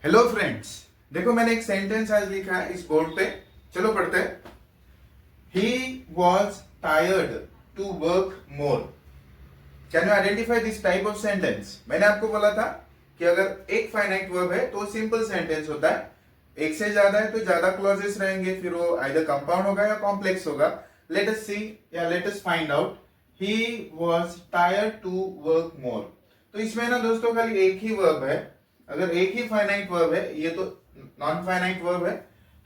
Hello friends, देखो मैंने एक सेंटेंस आज लिखा है इस बोर्ड पे। चलो पढ़ते हैं। He was tired to work more. Can you identify this type of sentence? मैंने आपको बोला था कि अगर एक फाइनाइट वर्ब है तो सिंपल सेंटेंस होता है, एक से ज्यादा है तो ज्यादा क्लॉजेस रहेंगे, फिर वो आइदर कंपाउंड होगा या कॉम्प्लेक्स होगा। लेट अस सी या let us find out. He was tired to work more. तो इसमें ना दोस्तों खाली एक ही वर्ब है। अगर एक ही फाइनाइट वर्ब है, ये तो नॉन फाइनाइट वर्ब है,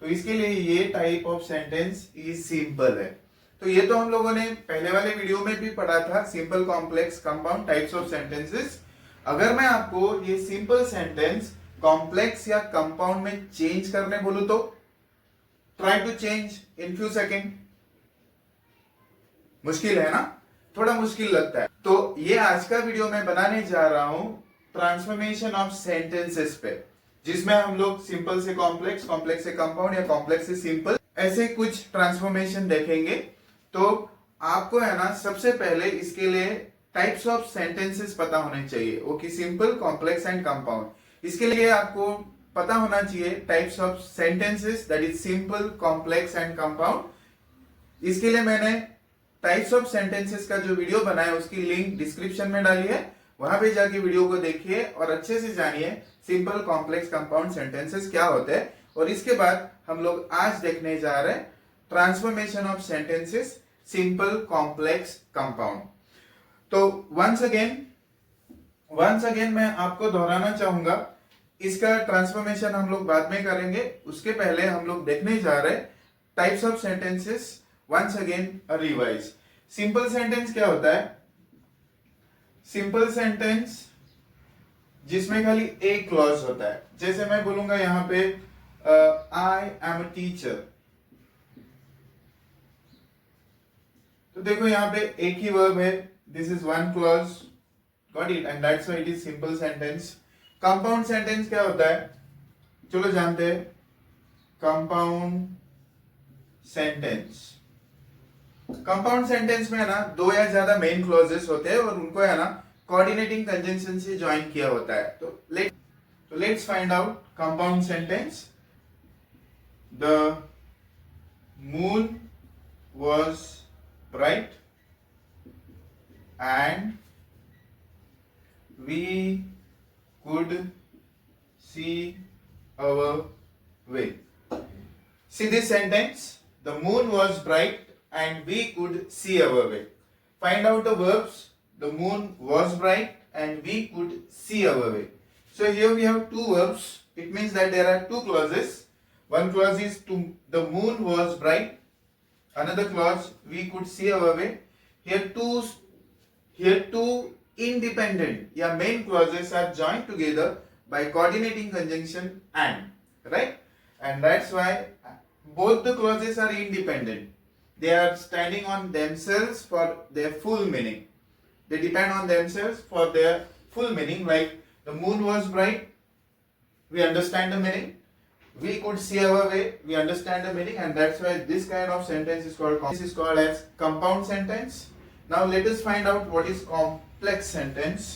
तो इसके लिए ये type of sentence is simple है। तो ये तो हम लोगों ने पहले वाले वीडियो में भी पढ़ा था, simple, complex, compound types of sentences. अगर मैं आपको ये सिंपल सेंटेंस कॉम्प्लेक्स या कंपाउंड में चेंज करने बोलूं तो try to change in few second. मुश्किल है ना, थोड़ा मुश्किल लगता है। तो ये आज का वीडियो मैं बनाने जा रहा हूं ट्रांसफॉर्मेशन ऑफ सेंटेंसेस पे, जिसमें हम लोग सिंपल से कॉम्प्लेक्स, कॉम्प्लेक्स से कंपाउंड या कॉम्प्लेक्स से सिंपल, ऐसे कुछ ट्रांसफॉर्मेशन देखेंगे। तो आपको है ना सबसे पहले इसके लिए टाइप्स ऑफ सेंटेंसेस पता होने चाहिए, वो कि सिंपल, कॉम्प्लेक्स एंड कंपाउंड। इसके लिए आपको पता होना चाहिए types of sentences, that is simple, complex and compound. इसके लिए मैंने टाइप्स ऑफ सेंटेंसेस का जो वीडियो बनाया उसकी लिंक डिस्क्रिप्शन में डाली है, वहां पे जाके वीडियो को देखिए और अच्छे से जानिए सिंपल, कॉम्प्लेक्स, कंपाउंड सेंटेंसेस क्या होते हैं। और इसके बाद हम लोग आज देखने जा रहे हैं transformation of sentences simple, complex, compound. तो वंस अगेन मैं आपको दोहराना चाहूंगा, इसका ट्रांसफॉर्मेशन हम लोग बाद में करेंगे। उसके पहले हम लोग देखने जा रहे हैं types of sentences. Once again revise. Simple sentence क्या होता है? सिंपल सेंटेंस जिसमें खाली एक क्लॉज होता है। जैसे मैं बोलूंगा यहां पे आई एम अ टीचर, तो देखो यहां पे एक ही वर्ब है, this is one clause, got it, and that's why it is simple sentence. Compound sentence क्या होता है? चलो जानते हैं। कंपाउंड सेंटेंस, कंपाउंड सेंटेंस में है ना दो या ज्यादा मेन क्लॉजेस होते हैं और उनको है ना कोऑर्डिनेटिंग कंजंक्शन से ज्वाइन किया होता है। तो let's find out compound sentence. The moon was bright and we could see our way. See this sentence, the moon was bright and we could see our way. Find out the verbs. The moon was bright and we could see our way. So here we have two verbs. It means that there are two clauses. One clause is to the moon was bright. Another clause, we could see our way. Here two independent या main clauses are joined together by coordinating conjunction and, right? And that's why both the clauses are independent. They are standing on themselves for their full meaning. They depend on themselves for their full meaning. Like the moon was bright, we understand the meaning. We could see our way, we understand the meaning, and that's why this kind of sentence is called as compound sentence. Now let us find out what is complex sentence.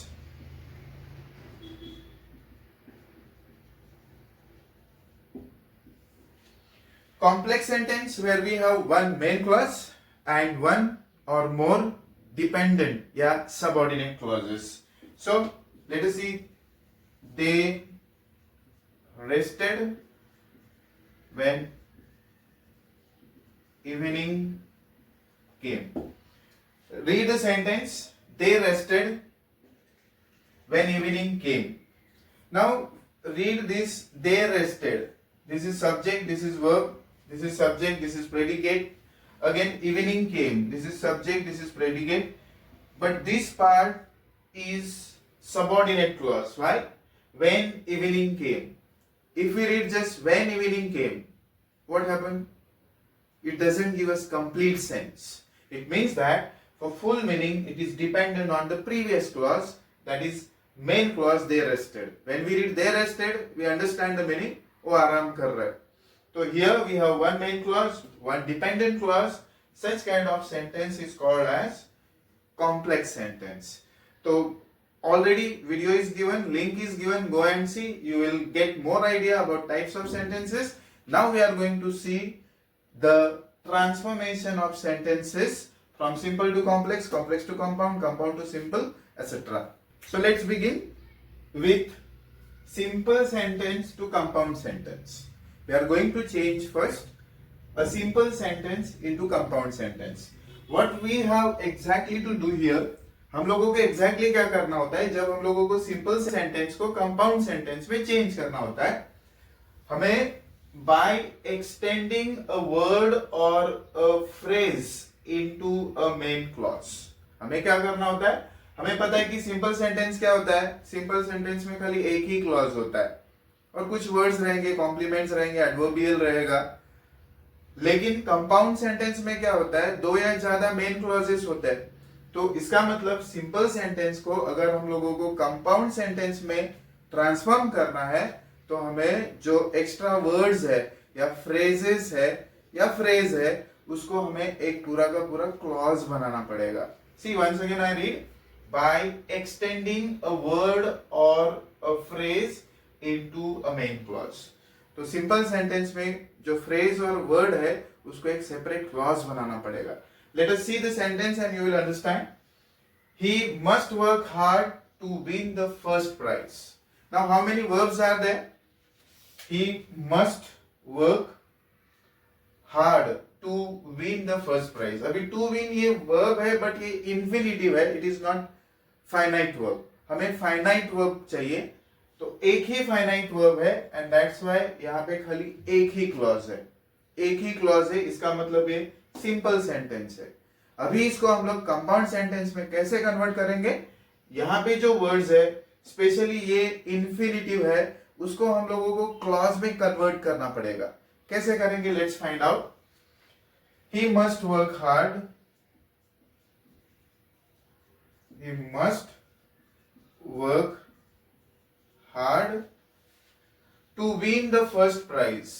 Complex sentence where we have one main clause and one or more dependent या subordinate clauses. So let us see. They rested when evening came. Read the sentence. They rested when evening came. Now read this. They rested. This is subject, this is verb, this is subject, this is predicate. Again evening came. This is subject, this is predicate. But this part is subordinate clause. Why? When evening came. If we read just when evening came, what happened? It doesn't give us complete sense. It means that for full meaning, it is dependent on the previous clause, that is main clause, they rested. When we read they rested, we understand the meaning, वो आराम कर रहे. So here we have one main clause, one dependent clause. Such kind of sentence is called as complex sentence. तो already video is given, link is given, go and see. You will get more idea about types of sentences. Now we are going to see the transformation of sentences from simple to complex, complex to compound, compound to simple, etc. So let's begin with simple sentence to compound sentence. We are going to change first a simple sentence into compound sentence. What we have exactly to do here, हम लोगों को exactly क्या करना होता है जब हम लोगों को simple sentence को compound sentence में change करना होता है, हमें by extending a word or a phrase into a main clause, हमें क्या करना होता है, हमें पता है कि सिंपल सेंटेंस क्या होता है, सिंपल सेंटेंस में खाली एक ही क्लॉज होता है और कुछ वर्ड्स रहेंगे, कॉम्प्लीमेंट्स रहेंगे, एडवर्बियल रहेगा. लेकिन कंपाउंड सेंटेंस में क्या होता है, दो या ज्यादा मेन क्लॉजेस होते हैं. तो इसका मतलब सिंपल सेंटेंस को अगर हम लोगों को कंपाउंड सेंटेंस में ट्रांसफॉर्म करना है तो हमें जो एक्स्ट्रा वर्ड्स है या फ्रेजेस है या फ्रेज है उसको हमें एक पूरा का पूरा क्लॉज बनाना पड़ेगा. See once again I read, by extending a word or a phrase into a main clause. तो सिंपल सेंटेंस में जो फ्रेज और वर्ड है उसको एक सेपरेट क्लॉज बनाना पड़ेगा. Let us see the sentence and you will understand. He must work hard to win the first prize. Now how many verbs are there? He must work hard to win the first prize. अभी to win ये verb है but ये infinitive है, it is not finite verb. हमें finite verb चाहिए तो एक ही finite verb है एंड दैट्स व्हाई यहाँ पे खाली एक ही क्लॉज है, एक ही क्लॉज है. इसका मतलब ये सिंपल सेंटेंस है. अभी इसको हम लोग कंपाउंड सेंटेंस में कैसे कन्वर्ट करेंगे, यहाँ पे जो वर्ड्स है स्पेशली ये इंफिनिटिव है उसको हम लोगों को क्लॉज में कन्वर्ट करना पड़ेगा. कैसे करेंगे, let's find out. He must work hard, he must work hard to win the first prize.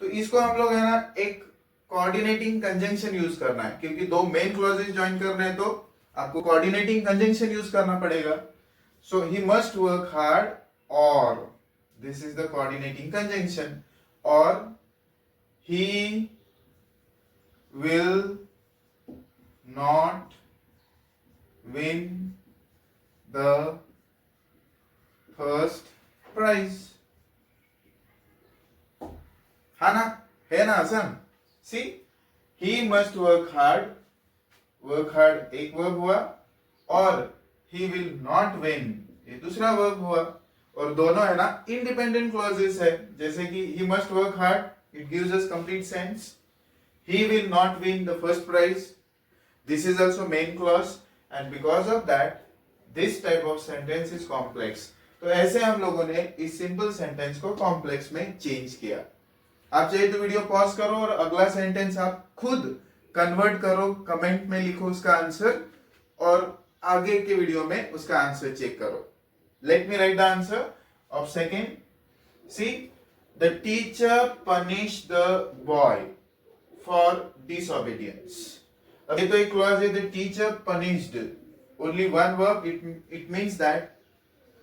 तो इसको हम लोग है ना एक कोऑर्डिनेटिंग कंजंक्शन यूज करना है क्योंकि दो मेन क्लॉजेस ज्वाइन करने हैं तो आपको कोऑर्डिनेटिंग कंजंक्शन यूज करना पड़ेगा. So he must work hard और this is the coordinating conjunction और he will not win the first prize. हाँ ना, है ना आसान. See, he must work hard. Work hard एक वर्ब हुआ और he will not win ये दूसरा वर्ब हुआ और दोनों है ना इंडिपेंडेंट क्लॉजेस है. जैसे कि he must work hard, it gives us complete sense. He will not win the first prize. This is also main clause. And because of that, this type of sentence is complex. तो ऐसे हम लोगों ने इस simple sentence को complex में change किया. आप चाहे तो वीडियो पॉज करो और अगला सेंटेंस आप खुद कन्वर्ट करो, कमेंट में लिखो उसका आंसर और आगे के वीडियो में उसका आंसर चेक करो. Let me write the answer of second. See, the teacher punish the boy for disobedience. अभी तो एक क्लॉज है, the teacher punished, only one verb, it means that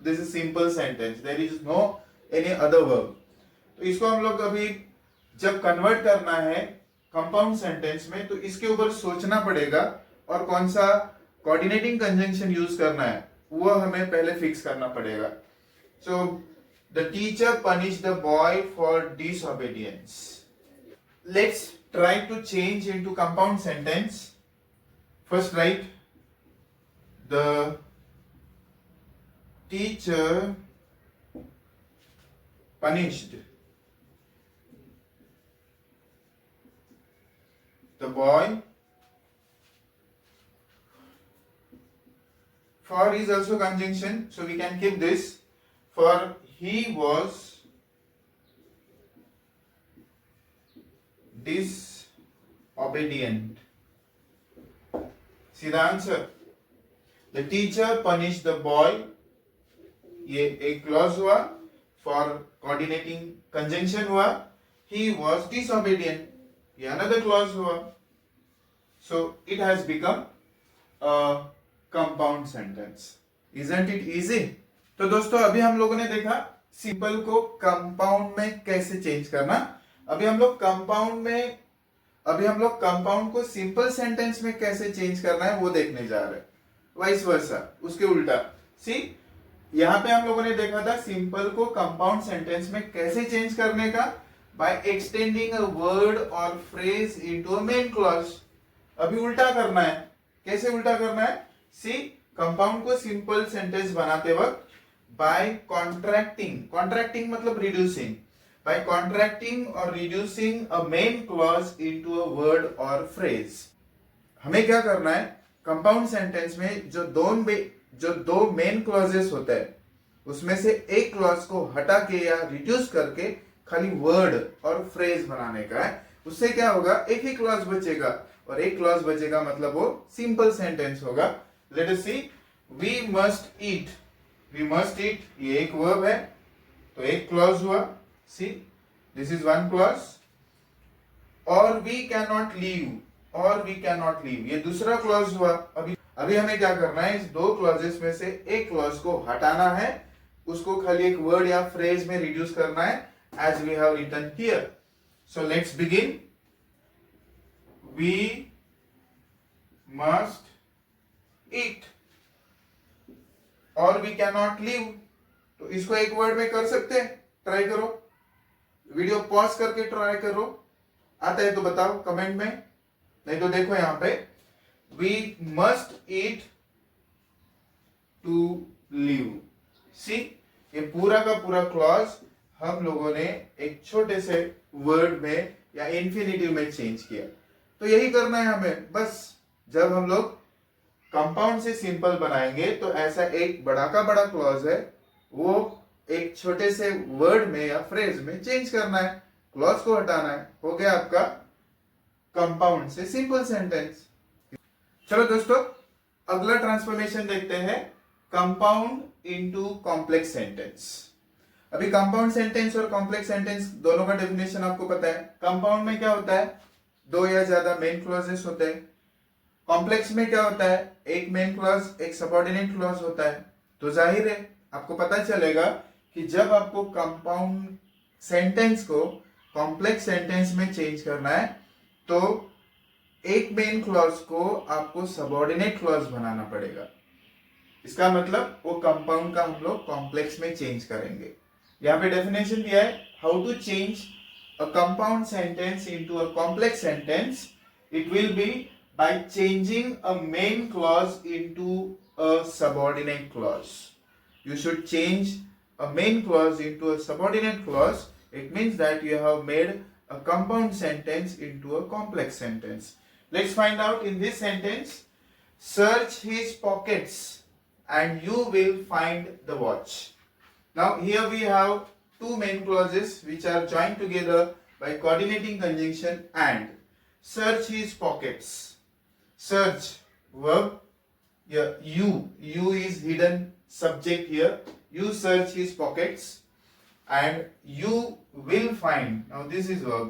this is simple sentence, there is no any other verb. तो इसको हम लोग अभी जब कन्वर्ट करना है कंपाउंड सेंटेंस में तो इसके ऊपर सोचना पड़ेगा और कौन सा कोऑर्डिनेटिंग कंजंक्शन यूज करना है वो हमें पहले फिक्स करना पड़ेगा. So the teacher punish the boy for disobedience. Let's try to change into compound sentence. First write, the teacher punished the boy. For is also conjunction, so we can keep this. For he was disobedient. See the answer. The teacher punished the boy. ये एक clause हुआ. For coordinating conjunction हुआ. He was disobedient. ये another clause हुआ. So it has become a compound sentence. Isn't it easy? तो दोस्तों अभी हम लोगों ने देखा सिंपल को कंपाउंड में कैसे चेंज करना। अभी हम लोग कंपाउंड को सिंपल सेंटेंस में कैसे चेंज करना है वो देखने जा रहे हैं। वाइस वर्सा, उसके उल्टा। सी, यहाँ पे हम लोगों ने देखा था सिंपल को कंपाउंड सेंटेंस में कैसे चेंज करने का, बाय एक्सटेंडिंग अ वर्ड और phrase into a main clause. अभी उल्टा करना है। कैसे उल्टा करना है? सी, कंपाउंड को सिंपल सेंटेंस बनाते वक्त बाय कॉन्ट्रैक्टिंग मतलब reducing, by contracting or reducing a main clause into a word or phrase। हमें क्या करना है? कंपाउंड सेंटेंस में जो दो मेन क्लॉजेस होते हैं उसमें से एक क्लॉज को हटा के या रिड्यूस करके खाली वर्ड और फ्रेज बनाने का है। उससे क्या होगा? एक ही क्लॉज बचेगा, और एक क्लॉज बचेगा मतलब वो सिंपल सेंटेंस होगा। Let us see, we must eat. We must eat ये एक वर्ब है, तो एक क्लॉज हुआ। See, this is one clause। or we cannot leave ये दूसरा क्लॉज हुआ। अभी हमें क्या करना है? इस दो क्लॉजेस में से एक क्लॉज को हटाना है, उसको खाली एक वर्ड या फ्रेज में रिड्यूस करना है, as we have written here. So let's begin. We must eat और वी कैनॉट लीव, तो इसको एक वर्ड में कर सकते हैं। ट्राई करो, वीडियो पॉज करके ट्राई करो। आता है तो बताओ कमेंट में, नहीं तो देखो यहां पे, we must eat to live. See, ये पूरा का पूरा क्लॉज हम लोगों ने एक छोटे से वर्ड में या इंफिनिटिव में चेंज किया। तो यही करना है हमें बस। जब हम लोग कंपाउंड से सिंपल बनाएंगे तो ऐसा एक बड़ा का बड़ा क्लॉज है, वो एक छोटे से वर्ड में या फ्रेज में चेंज करना है, क्लॉज को हटाना है। हो गया आपका कंपाउंड से सिंपल सेंटेंस। चलो दोस्तों, अगला ट्रांसफॉर्मेशन देखते हैं, कंपाउंड इनटू कॉम्प्लेक्स सेंटेंस। अभी कंपाउंड सेंटेंस और कॉम्प्लेक्स सेंटेंस दोनों का डेफिनेशन आपको पता है। कंपाउंड में क्या होता है? दो या ज्यादा मेन क्लॉजेस होते हैं। कॉम्प्लेक्स में क्या होता है? एक मेन क्लॉज एक सबऑर्डिनेट क्लॉज होता है। तो जाहिर है आपको पता चलेगा कि जब आपको कंपाउंड सेंटेंस को कॉम्प्लेक्स सेंटेंस में चेंज करना है तो एक मेन क्लॉज को आपको सबऑर्डिनेट क्लॉज बनाना पड़ेगा। इसका मतलब वो कंपाउंड का हम लोग कॉम्प्लेक्स में चेंज करेंगे। यहाँ पे डेफिनेशन दिया है, how to change a compound sentence into a complex sentence. It will be by changing a main clause into a subordinate clause. You should change a main clause into a subordinate clause. It means that you have made a compound sentence into a complex sentence. Let's find out in this sentence. Search his pockets and you will find the watch. Now here we have two main clauses which are joined together by coordinating conjunction and. Search his pockets. Search verb. Yeah, you is hidden subject here. You search his pockets and you will find. Now this is verb.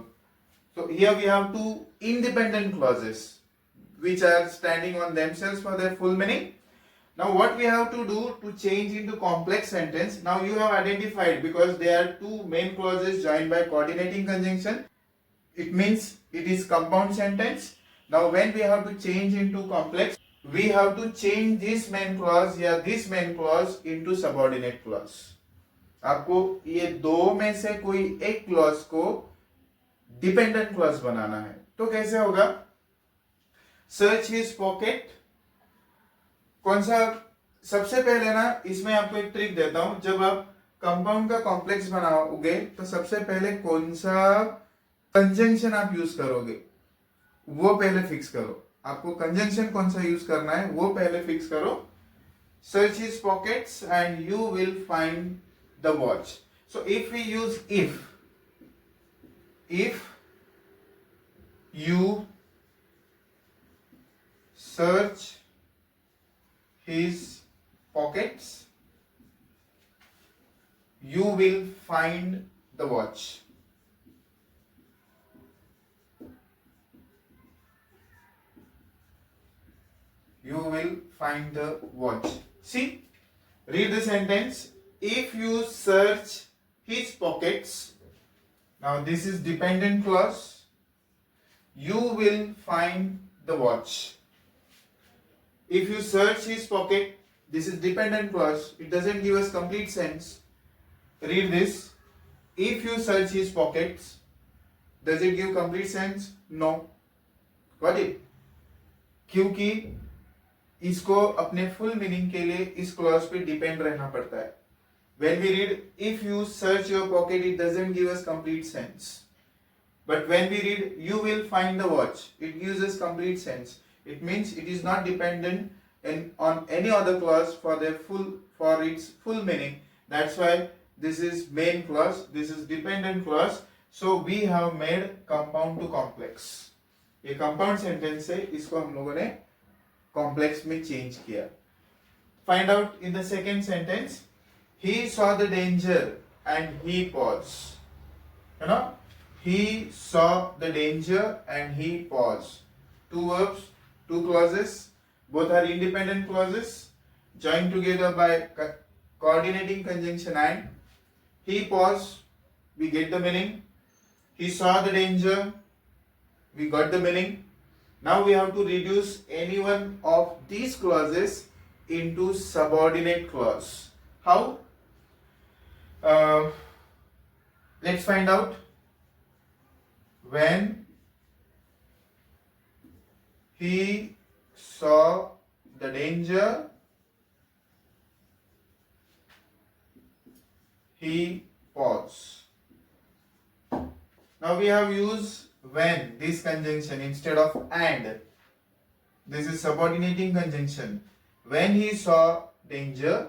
So here we have two independent clauses which are standing on themselves for their full meaning. Now what we have to do to change into complex sentence, now you have identified because there are two main clauses joined by coordinating conjunction. It means it is compound sentence. Now when we have to change into complex, we have to change this main clause या this main clause into subordinate clause। आपको ये दो में से कोई एक clause को dependent clause बनाना है। तो कैसे होगा? सर्च हिज पॉकेट, कौन सा? सबसे पहले ना इसमें आपको एक ट्रिक देता हूं। जब आप कंपाउंड का कॉम्प्लेक्स बनाओगे तो सबसे पहले कौन सा कंजंक्शन आप यूज करोगे वो पहले फिक्स करो। आपको कंजंक्शन कौन सा यूज करना है वो पहले फिक्स करो। Search his pockets and you will find the watch. So if we use if you search his pockets you will find the watch। You will find the watch। See, Read the sentence. If you search his pockets, now this is dependent clause, you will find the watch. If you search his pocket, this is dependent clause. It doesn't give us complete sense. Read this. If you search his pockets, does it give complete sense? No. Got it? क्योंकि इसको अपने full meaning के लिए इस clause पे depend रहना पड़ता है. When we read if you search your pocket, it doesn't give us complete sense. But when we read you will find the watch, it gives us complete sense. It means it is not dependent on any other clause for its full meaning. That's why this is main clause, this is dependent clause. So we have made compound to complex. ये compound sentence है, इसको हम लोगों ने complex में change किया. Find out in the second sentence. He saw the danger and he paused. You know, he saw the danger and he paused. Two verbs, two clauses, both are independent clauses, joined together by coordinating conjunction and. He paused, we get the meaning. He saw the danger, we got the meaning. Now we have to reduce any one of these clauses into subordinate clause. How? Let's find out. When he saw the danger, he paused. Now we have used when, this conjunction instead of and. This is subordinating conjunction. When he saw danger.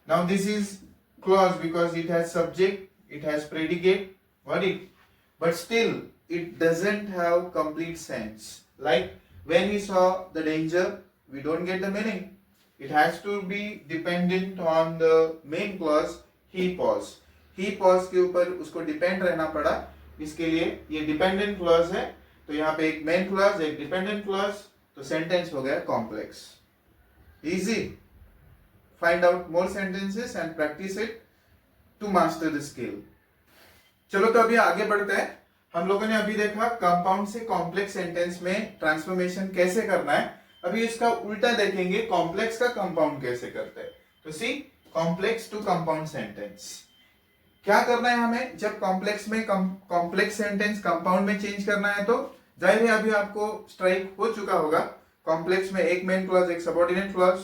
Now this is clause because it has subject, it has predicate, got it? But still it doesn't have complete sense. Like when he saw the danger, we don't get the meaning. It has to be dependent on the main clause. He paused. He paused के ऊपर उसको depend रहना पड़ा. इसके लिए ये dependent clause है. तो यहाँ पे एक main clause, एक dependent clause. तो sentence हो गया complex. Easy. Find out more sentences and practice it to master the skill. चलो तो अभी आगे बढ़ते हैं. हम लोगों ने अभी देखा कंपाउंड से कॉम्प्लेक्स सेंटेंस में ट्रांसफॉर्मेशन कैसे करना है. अभी इसका उल्टा देखेंगे, कॉम्प्लेक्स का कंपाउंड कैसे करते हैं. तो see complex to compound sentence. क्या करना है हमें जब कॉम्प्लेक्स में कॉम्प्लेक्स सेंटेंस कंपाउंड में चेंज करना है. तो जाहिर है अभी आपको स्ट्राइक हो चुका होगा. कॉम्प्लेक्स में एक मेन क्लॉज, एक सबऑर्डिनेट क्लॉज,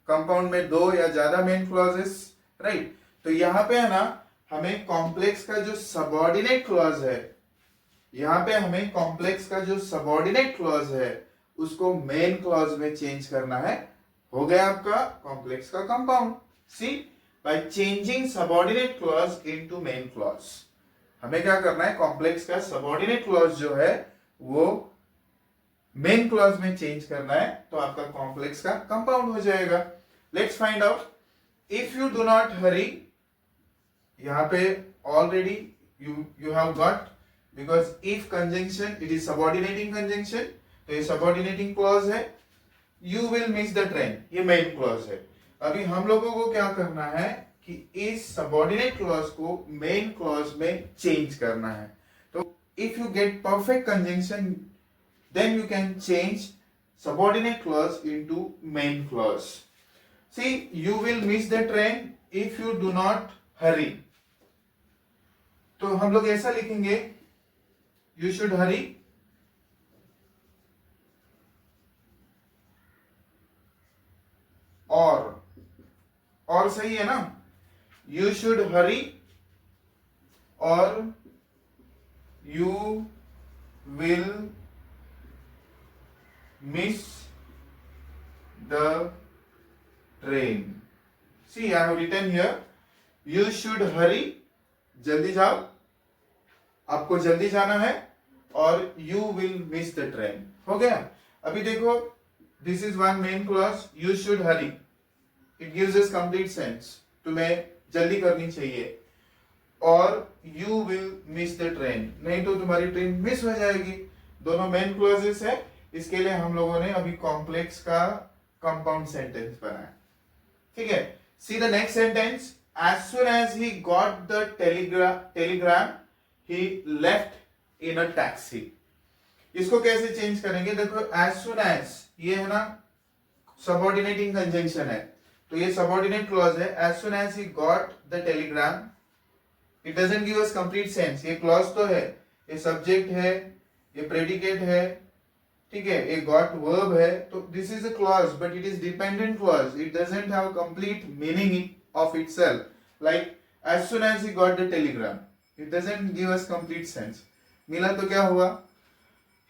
कंपाउंड में दो या ज्यादा मेन क्लॉजेस, राइट. तो यहाँ पे है ना, हमें कॉम्प्लेक्स का जो सबऑर्डिनेट क्लॉज है, यहाँ पे हमें कॉम्प्लेक्स का जो सबऑर्डिनेट क्लॉज है उसको मेन क्लॉज में चेंज करना है. हो गया आपका कॉम्प्लेक्स का compound. See, by changing subordinate clause into main clause. हमें क्या करना है, कॉम्प्लेक्स का सबऑर्डिनेट क्लॉज जो है वो मेन क्लॉज में चेंज करना है. तो आपका कॉम्प्लेक्स का कंपाउंड हो जाएगा. Let's find out. If you do not हरी, यहाँ पे already you have got, because if conjunction, it is subordinating conjunction, तो ये subordinating clause है. You will miss the train, ये main clause है. अभी हम लोगों को क्या करना है कि इस subordinate clause को main clause में change करना है. तो if you get perfect conjunction, then you can change subordinate clause into main clause. See, you will miss the train if you do not hurry. तो हम लोग ऐसा लिखेंगे, you should hurry, और सही है ना, you should hurry और you will miss the train. See, I have written here, you should hurry, जल्दी जाओ, आपको जल्दी जाना है, और you will miss the train. हो गया. अभी देखो, this is one main clause, you should hurry. It gives us complete sense. तुम्हें जल्दी करनी चाहिए. और you will miss the train. नहीं तो तुम्हारी ट्रेन मिस हो जाएगी. दोनों मेन क्लॉजेस है. इसके लिए हम लोगों ने अभी कॉम्प्लेक्स का कंपाउंड सेंटेंस बनाया. ठीक है. See the next sentence. As soon as he got the telegram he left in a taxi. इसको कैसे चेंज करेंगे? देखो, एज सुन एज ये है ना सबऑर्डिनेटिंग कंजंक्शन है, तो ये सबऑर्डिनेट क्लॉज है. As soon as he got the telegram, it doesn't give us complete sense. ये क्लॉज तो है, ये सब्जेक्ट है, ये प्रेडिकेट है, ठीक है, ये गॉट वर्ब है, तो this is a clause but it is dependent clause. It doesn't have complete meaning of itself. Like as soon as he got the telegram, it doesn't give us complete sense. मिला तो क्या हुआ?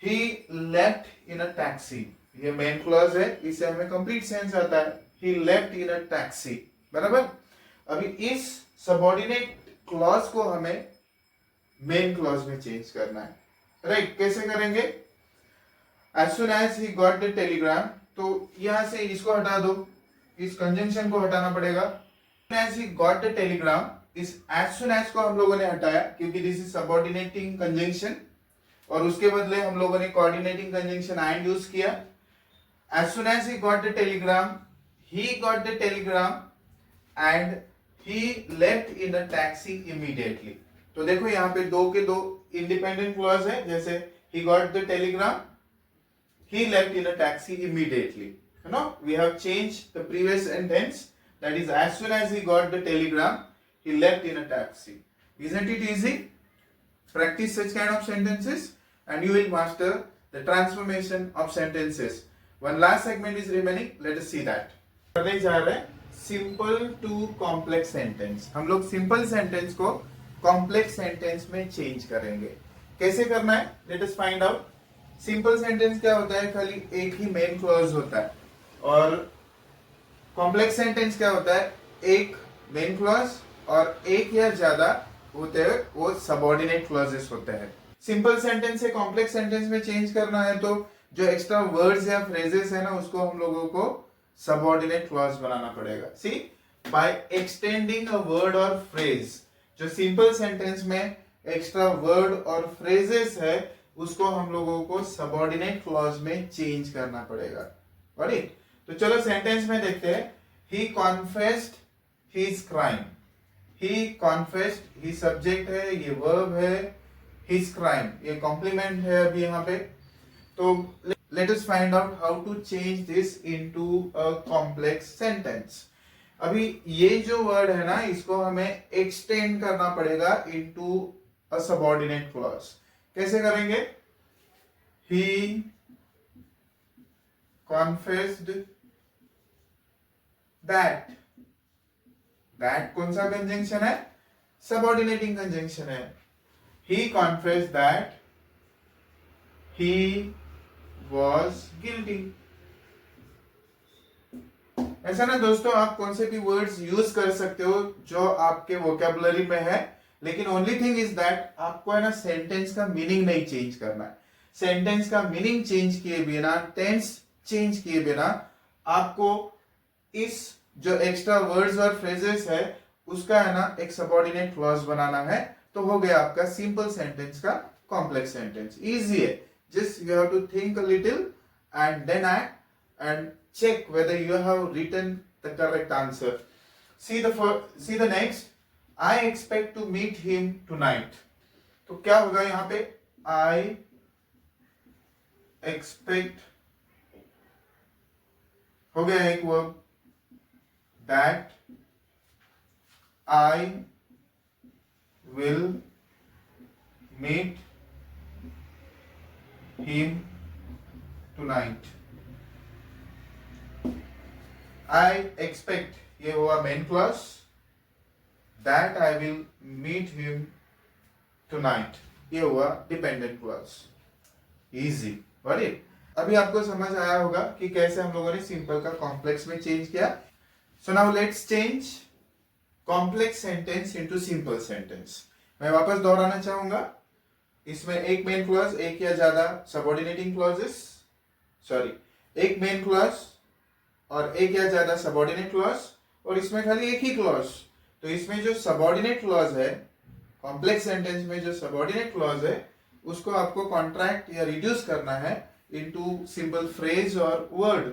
He left in a taxi, ये main clause है, इससे हमें complete sense आता है. ही लेफ्ट इन अ टैक्सी, बराबर. अभी इस सबऑर्डिनेट क्लॉज को हमें मेन क्लॉज में चेंज करना है, राइट. कैसे करेंगे? As soon as he got the telegram, तो यहां से इसको हटा दो, इस कंजंक्शन को हटाना पड़ेगा. As he got the telegram, इस एज सुन एज को हम लोगों ने हटाया क्योंकि दिस इज सबऑर्डिनेटिंग कंजंक्शन, और उसके बदले हम लोगों ने कोऑर्डिनेटिंग कंजंक्शन एंड यूज किया. As soon as he got the telegram, he got the telegram and he left in a taxi immediately. तो देखो यहाँ पे दो के दो इंडिपेंडेंट क्लॉज है, जैसे he got the telegram, he left in a taxi immediately. You know, we have changed the previous sentence, that is as soon as he got the telegram, he left in a taxi. Isn't it easy? Practice such kind of sentences and you will master the transformation of sentences. One last segment is remaining. Let us see that. करने जा रहे हैं simple to complex sentence. हम लोग simple sentence को complex sentence में change करेंगे. कैसे करना है? Late us find out. Simple sentence क्या होता है? खाली एक ही मेन क्लॉज होता है. और कॉम्प्लेक्स सेंटेंस क्या होता है? एक मेन क्लॉज और एक या ज्यादा होते हैं, वो सबऑर्डिनेट क्लॉजेस होते हैं. सिंपल सेंटेंस से कॉम्प्लेक्स सेंटेंस में चेंज करना है तो जो एक्स्ट्रा वर्ड्स या फ्रेजेस है ना, उसको हम लोगों को सबऑर्डिनेट क्लॉज बनाना पड़ेगा. सी, बाय एक्सटेंडिंग अ वर्ड और फ्रेज, जो सिंपल सेंटेंस में एक्स्ट्रा वर्ड और फ्रेजेस है उसको हम लोगों को सबऑर्डिनेट क्लॉज में चेंज करना पड़ेगा. राइट. तो चलो सेंटेंस में देखते हैं. ही कॉन्फेस्ड हिज क्राइम. ही कॉन्फेस्ड, ही सब्जेक्ट है, ये वर्ब है, हिज क्राइम ये कॉम्प्लीमेंट है अभी यहाँ पे. तो let us find out how to change this into a complex sentence. अभी ये जो वर्ड है ना, इसको हमें एक्सटेंड करना पड़ेगा into a subordinate clause. कैसे करेंगे? He confessed that. that कौन सा कंजंक्शन है? सबऑर्डिनेटिंग कंजंक्शन है. He confessed that he was guilty. ऐसा ना दोस्तों, आप कौन से भी वर्ड्स यूज कर सकते हो जो आपके वोकैबुलरी में है, लेकिन ओनली थिंग इज दैट आपको है ना सेंटेंस का मीनिंग नहीं चेंज करना है. सेंटेंस का मीनिंग चेंज किए बिना, टेंस चेंज किए बिना आपको इस जो एक्स्ट्रा वर्ड्स और फ्रेजेस है उसका है ना एक सबऑर्डिनेट क्लॉज बनाना है. तो हो गया आपका सिंपल सेंटेंस का कॉम्प्लेक्स सेंटेंस. इजी है. Just you have to think a little and then act and check whether you have written the correct answer. See the next. I expect to meet him tonight. तो क्या होगा यहाँ पे? I expect हो गया एक verb. That I will meet him tonight. I expect ये हुआ main clause. That I will meet him tonight ये हुआ डिपेंडेंट क्लॉज. इजी. राइट. अभी आपको समझ आया होगा कि कैसे हम लोगों ने सिंपल का कॉम्प्लेक्स में चेंज किया. So now let's change complex sentence into simple sentence. मैं वापस दोहराना चाहूंगा. इसमें एक मेन क्लॉज, एक या ज्यादा सबऑर्डिनेटिंग क्लॉजेस, एक मेन क्लॉज और एक या ज्यादा सबऑर्डिनेट क्लॉज, और इसमें खाली एक ही क्लॉज. तो इसमें जो सबऑर्डिनेट क्लॉज है, कॉम्प्लेक्स सेंटेंस में जो सबऑर्डिनेट क्लॉज है, उसको आपको कॉन्ट्रैक्ट या रिड्यूस करना है इनटू सिंपल फ्रेज और word.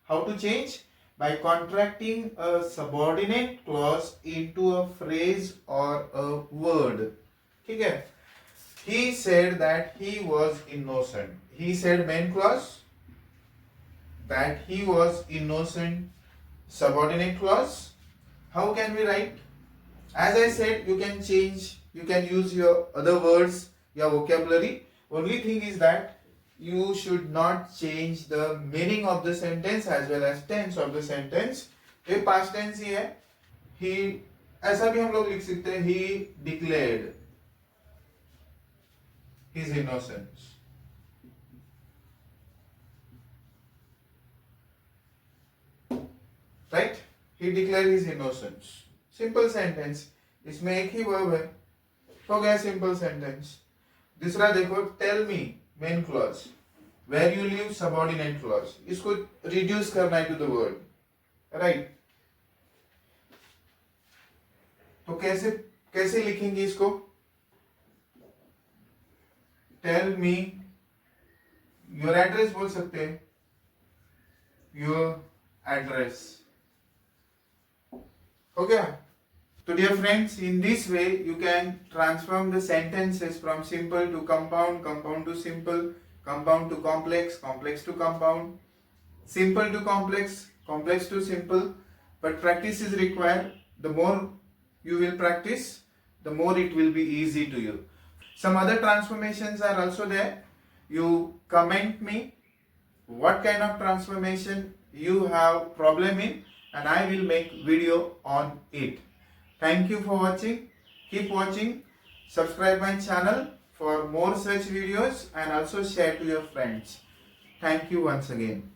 How to change? by contracting a subordinate clause into a phrase or a word. ठीक है? He said that he was innocent. He said main clause, that he was innocent. Subordinate clause. How can we write? As I said, you can change, you can use your other words, your vocabulary. Only thing is that you should not change the meaning of the sentence as well as tense of the sentence. ये past tense ही है. He, ऐसा भी हम लोग लिख सकते हैं, he declared his innocence. Right? He declared his innocence. Simple sentence. इसमें एक ही verb है, हो गया simple sentence. दूसरा देखो, tell me main clause, where you leave subordinate clause. इसको reduce करना है to the word, right? तो कैसे लिखेंगे इसको? Tell me, your address बोल सकते हैं, your address. हो गया? So dear friends, in this way you can transform the sentences from simple to compound, compound to simple, compound to complex, complex to compound, simple to complex, complex to simple. But practice is required. The more you will practice, the more it will be easy to you. Some other transformations are also there. You comment me what kind of transformation you have problem in, and I will make video on it. Thank you for watching. Keep watching. Subscribe my channel for more such videos and also share to your friends. Thank you once again.